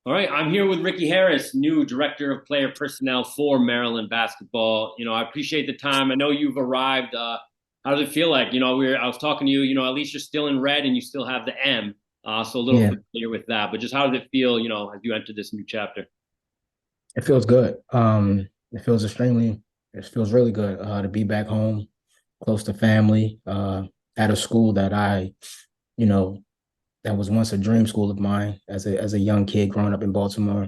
All right, I'm here with Ricky Harris, new director of player personnel for Maryland basketball. I appreciate the time. I know you've arrived. How does it feel like? I was talking to you. At least you're still in red and you still have the M, so a little Yeah, familiar with that. But just how does it feel? As you enter this new chapter? it feels good. It feels really good to be back home, close to family, at a school that you know, that was once a dream school of mine as a young kid growing up in Baltimore.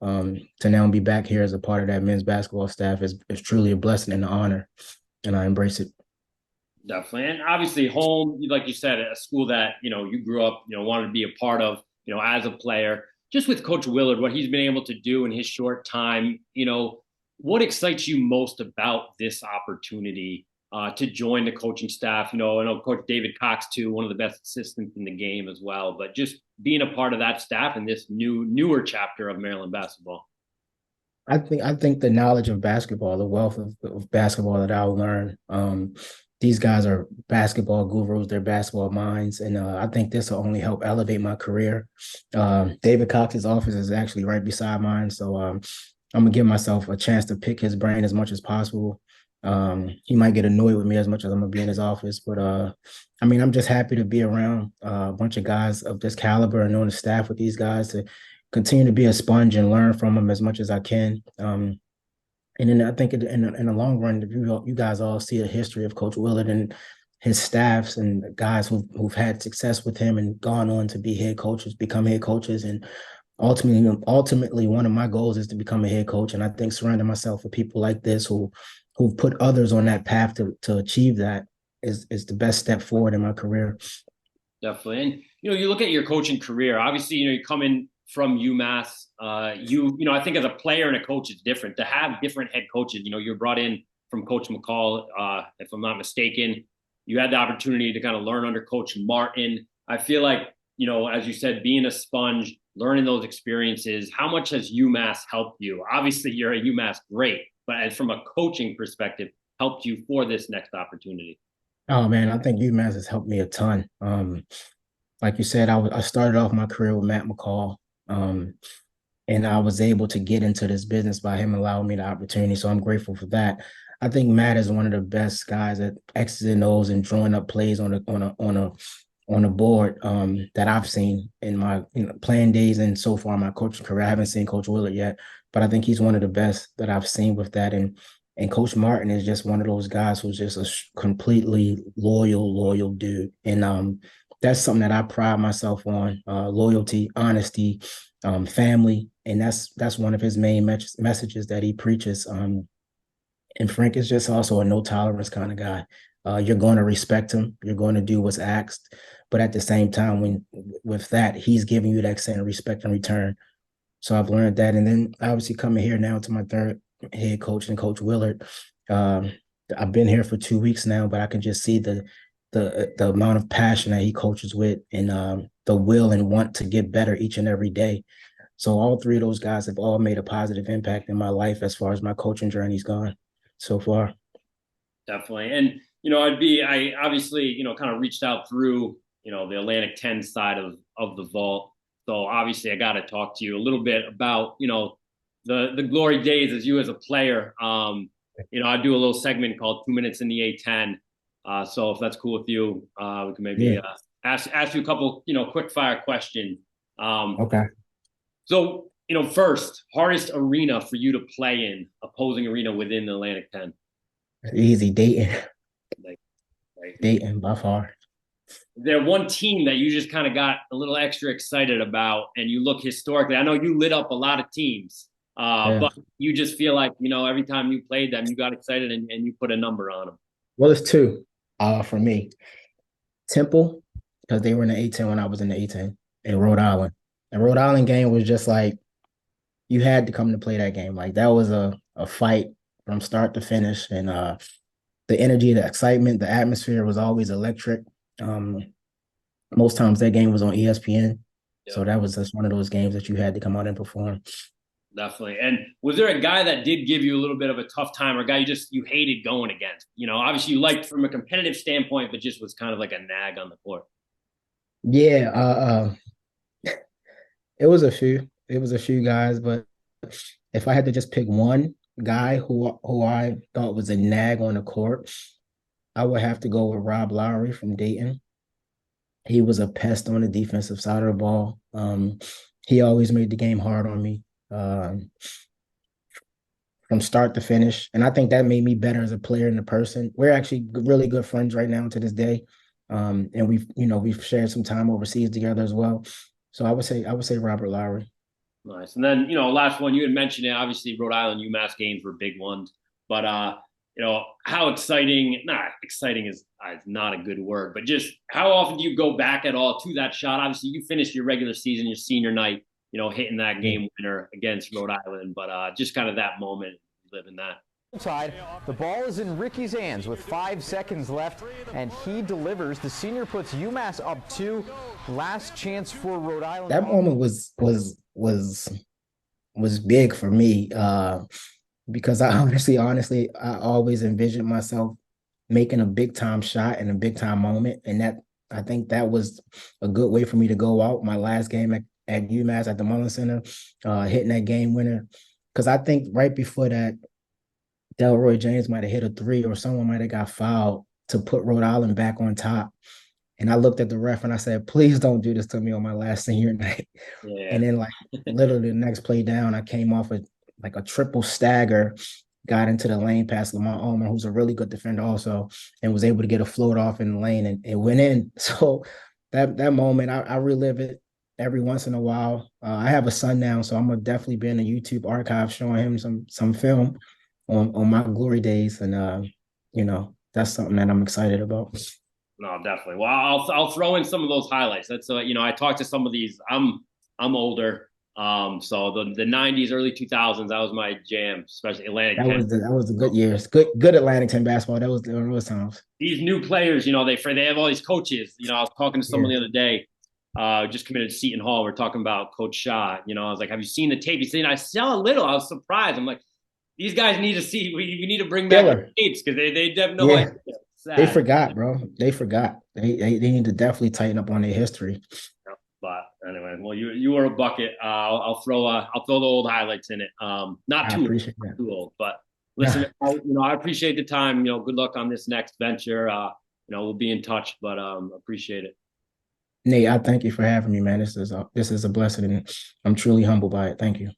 To now be back here as a part of that men's basketball staff is truly a blessing and an honor, and I embrace it. Definitely, and obviously, home, like you said, a school that you grew up, wanted to be a part of, as a player. Just with Coach Willard, what he's been able to do in his short time, what excites you most about this opportunity to join the coaching staff? I know Coach David Cox too, one of the best assistants in the game as well. But just being a part of that staff in this newer chapter of Maryland basketball. I think the knowledge of basketball, the wealth of basketball that I'll learn. These guys are basketball gurus, they're basketball minds, and I think this will only help elevate my career. David Cox's office is actually right beside mine, so I'm gonna give myself a chance to pick his brain as much as possible. He might get annoyed with me as much as I'm gonna be in his office, but I mean, I'm just happy to be around a bunch of guys of this caliber and on the staff with these guys to continue to be a sponge and learn from them as much as I can. And then I think in the long run, you guys all see a history of Coach Willard and his staffs and guys who've had success with him and gone on to be head coaches, become head coaches, and ultimately, one of my goals is to become a head coach. And I think surrounding myself with people like this who've put others on that path to achieve that is the best step forward in my career. Definitely. And you look at your coaching career, obviously, you come in from UMass. I think as a player and a coach, it's different. To have different head coaches, you're brought in from Coach McCall, if I'm not mistaken. You had the opportunity to kind of learn under Coach Martin. I feel like, as you said, being a sponge, learning those experiences, how much has UMass helped you? Obviously, you're a UMass great, but as from a coaching perspective, helped you for this next opportunity. Oh man, I think UMass has helped me a ton. Like you said, I started off my career with Matt McCall, um, and I was able to get into this business by him allowing me the opportunity. So I'm grateful for that. I think Matt is one of the best guys at X's and O's and drawing up plays on a board that I've seen in my playing days and so far in my coaching career. I haven't seen Coach Willard yet, but I think he's one of the best that I've seen with that. And Coach Martin is just one of those guys who's just a completely loyal dude. And that's something that I pride myself on: loyalty, honesty, family, and that's one of his main messages that he preaches. And Frank is just also a no tolerance kind of guy. You're going to respect him. You're going to do what's asked, but at the same time, when with that, he's giving you that same respect in return. So I've learned that, and then obviously coming here now to my third head coach and Coach Willard. Um, I've been here for 2 weeks now, but I can just see the amount of passion that he coaches with, and the will and want to get better each and every day. So all three of those guys have all made a positive impact in my life as far as my coaching journey's gone so far. Definitely. And, I obviously, kind of reached out through, the Atlantic 10 side of the vault. So obviously I got to talk to you a little bit about, the glory days as you as a player. I do a little segment called 2 Minutes in the A10. So if that's cool with you, we can maybe Yeah. ask you a couple, quick fire questions. Um, Okay. so, first, hardest arena for you to play in, opposing arena within the Atlantic 10. Easy dating, Like, like dating by far. there one team that you just kind of got a little extra excited about, and you look historically. I know you lit up a lot of teams, Yeah. but you just feel like every time you played them, you got excited and you put a number on them. Well, it's two. For me, Temple, because they were in the A10 when I was in the A10, in Rhode Island. And Rhode Island game was just like you had to come to play that game. Like that was a fight from start to finish, and the energy, the excitement, the atmosphere was always electric. Um, Most times that game was on ESPN, Yeah, so that was just one of those games that you had to come out and perform. definitely. And was there a guy that did give you a little bit of a tough time, or a guy you hated going against? Obviously you liked from a competitive standpoint, but just was kind of like a nag on the court. Yeah, it was a few. It was a few guys, but if I had to just pick one guy who I thought was a nag on the court, I would have to go with Rob Lowry from Dayton. He was a pest on the defensive side of the ball. He always made the game hard on me from start to finish, and I think that made me better as a player and a person. We're actually really good friends right now to this day, and we've shared some time overseas together as well. So I would say Robert Lowry. Nice. And then, last one, you had mentioned it. Obviously, Rhode Island UMass games were big ones, but how exciting? Not exciting is not a good word, but just how often do you go back at all to that shot? Obviously, you finished your regular season, your senior night, hitting that game winner against Rhode Island, but just kind of that moment, living that. Tied. The ball is in Ricky's hands with 5 seconds left, and he delivers. The senior puts UMass up 2. Last chance for Rhode Island. That moment was big for me because I honestly, I always envisioned myself making a big time shot in a big time moment, and that I think that was a good way for me to go out. My last game at UMass at the Mullen Center, hitting that game winner, because I think right before that, Delroy James might have hit a three, or someone might have got fouled to put Rhode Island back on top. And I looked at the ref and I said, please don't do this to me on my last senior night. Yeah. And then, like, literally the next play down, I came off of like a triple stagger, got into the lane past Lamont Omer, who's a really good defender also, and was able to get a float off in the lane, and it went in. So that moment, I relive it every once in a while. I have a son now, so I'm gonna definitely be in the YouTube archive showing him some film on my glory days, and that's something that I'm excited about. No, definitely. Well, I'll throw in some of those highlights. That's I talked to some of these. I'm older, so the '90s, early 2000s, that was my jam, especially Atlantic. That was the good years. Good Atlantic 10 basketball. That was those times. These new players, they have all these coaches. I was talking to someone the other day. Just committed to Seton Hall. We're talking about Coach Shaw. I was like, "Have you seen the tape?" He said, "I saw a little." I was surprised. I'm like, "These guys need to see. We need to bring back the tapes because they have no idea." They forgot, bro. They forgot. They need to definitely tighten up on their history. But anyway, well, you were a bucket. I'll throw the old highlights in it. Not too old, but listen, I appreciate the time. Good luck on this next venture. We'll be in touch, but appreciate it. Nate, I thank you for having me, man. This is a blessing, and I'm truly humbled by it. Thank you.